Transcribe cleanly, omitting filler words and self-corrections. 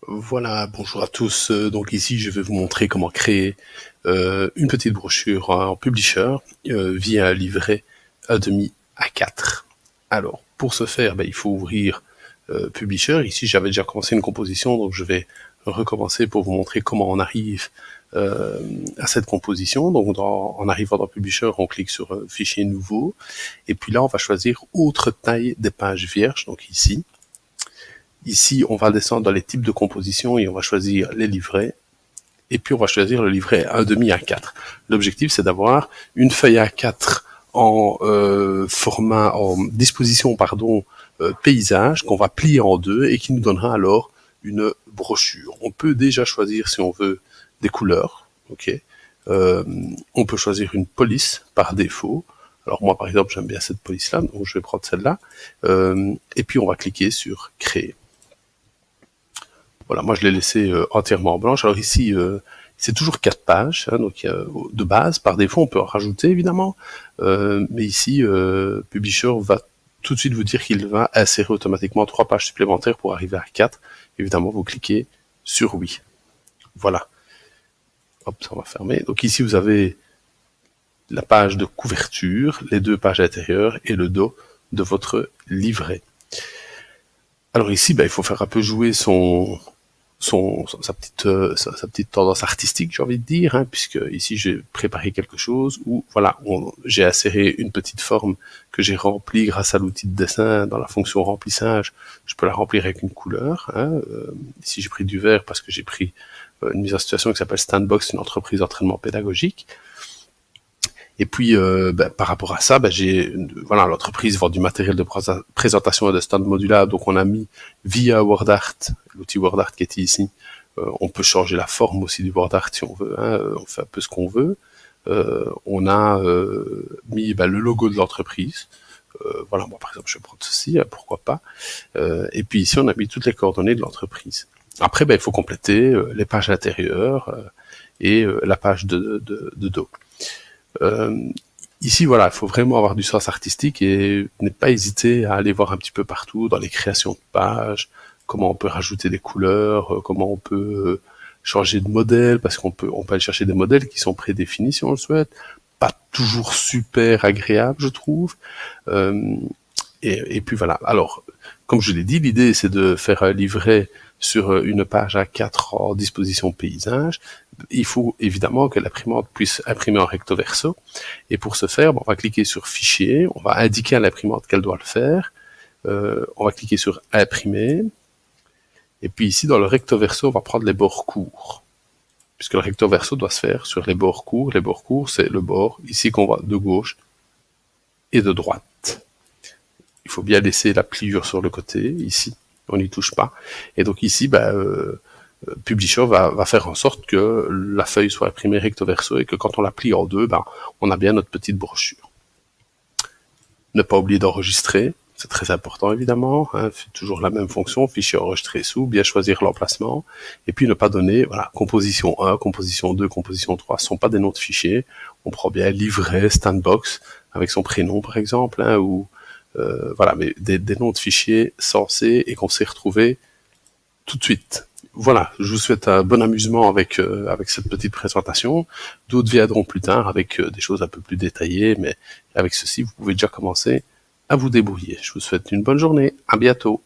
Voilà, bonjour à tous. Donc ici, je vais vous montrer comment créer une petite brochure en Publisher via un livret A2 A4. Alors, pour ce faire, il faut ouvrir Publisher. Ici, j'avais déjà commencé une composition, donc je vais recommencer pour vous montrer comment on arrive à cette composition. Donc, en arrivant dans Publisher, on clique sur Fichier nouveau, et puis là, on va choisir Autre taille des pages vierges, donc ici. Ici, on va descendre dans les types de composition et on va choisir les livrets. Et puis, on va choisir le livret A2 A4. L'objectif, c'est d'avoir une feuille A4 en disposition, paysage, qu'on va plier en deux et qui nous donnera alors une brochure. On peut déjà choisir si on veut des couleurs, ok. On peut choisir une police par défaut. Alors moi, par exemple, j'aime bien cette police-là, donc je vais prendre celle-là. Et puis, on va cliquer sur Créer. Voilà, moi je l'ai laissé entièrement en blanche. Alors ici, c'est toujours 4 pages, hein, donc de base. Par défaut, on peut en rajouter évidemment, mais ici, Publisher va tout de suite vous dire qu'il va insérer automatiquement 3 pages supplémentaires pour arriver à 4. Évidemment, vous cliquez sur oui. Voilà. Hop, ça va fermer. Donc ici, vous avez la page de couverture, les 2 pages intérieures et le dos de votre livret. Alors ici, il faut faire un peu jouer sa petite tendance artistique, j'ai envie de dire, hein, puisque ici j'ai préparé quelque chose où voilà, j'ai inséré une petite forme que j'ai remplie grâce à l'outil de dessin dans la fonction remplissage. Je peux la remplir avec une couleur. Hein, ici j'ai pris du vert parce que j'ai pris une mise en situation qui s'appelle Standbox, une entreprise d'entraînement pédagogique. Et puis, par rapport à ça, voilà, l'entreprise vend du matériel de présentation et de stand modulable. Donc, on a mis via WordArt, l'outil WordArt qui est ici. On peut changer la forme aussi du WordArt si on veut. Hein, on fait un peu ce qu'on veut. On a mis le logo de l'entreprise. Voilà, moi par exemple, je vais prendre ceci, pourquoi pas. Et puis ici, on a mis toutes les coordonnées de l'entreprise. Après, il faut compléter les pages intérieures et la page de dos. Ici, voilà, il faut vraiment avoir du sens artistique et ne pas hésiter à aller voir un petit peu partout dans les créations de pages, comment on peut rajouter des couleurs, comment on peut changer de modèle, parce qu'on peut aller chercher des modèles qui sont prédéfinis si on le souhaite, pas toujours super agréable, je trouve. Et puis voilà. Alors, comme je l'ai dit, l'idée c'est de faire un livret sur une page A4 en disposition paysage. Il faut évidemment que l'imprimante puisse imprimer en recto verso. Et pour ce faire, on va cliquer sur Fichier, on va indiquer à l'imprimante qu'elle doit le faire. On va cliquer sur Imprimer. Et puis ici, dans le recto verso, on va prendre les bords courts. Puisque le recto verso doit se faire sur les bords courts. Les bords courts, c'est le bord ici qu'on voit de gauche et de droite. Il faut bien laisser la pliure sur le côté, ici. On n'y touche pas. Et donc ici, Publisher va faire en sorte que la feuille soit imprimée recto verso et que quand on la plie en deux, on a bien notre petite brochure. Ne pas oublier d'enregistrer, c'est très important évidemment, hein, toujours la même fonction, fichier enregistré sous, bien choisir l'emplacement, et puis ne pas donner, voilà, composition 1, composition 2, composition 3, ce ne sont pas des noms de fichiers, on prend bien livret, standbox, avec son prénom par exemple, hein, ou voilà, mais des noms de fichiers sensés et qu'on sait retrouver tout de suite. Voilà, je vous souhaite un bon amusement avec cette petite présentation. D'autres viendront plus tard avec des choses un peu plus détaillées, mais avec ceci, vous pouvez déjà commencer à vous débrouiller. Je vous souhaite une bonne journée. À bientôt.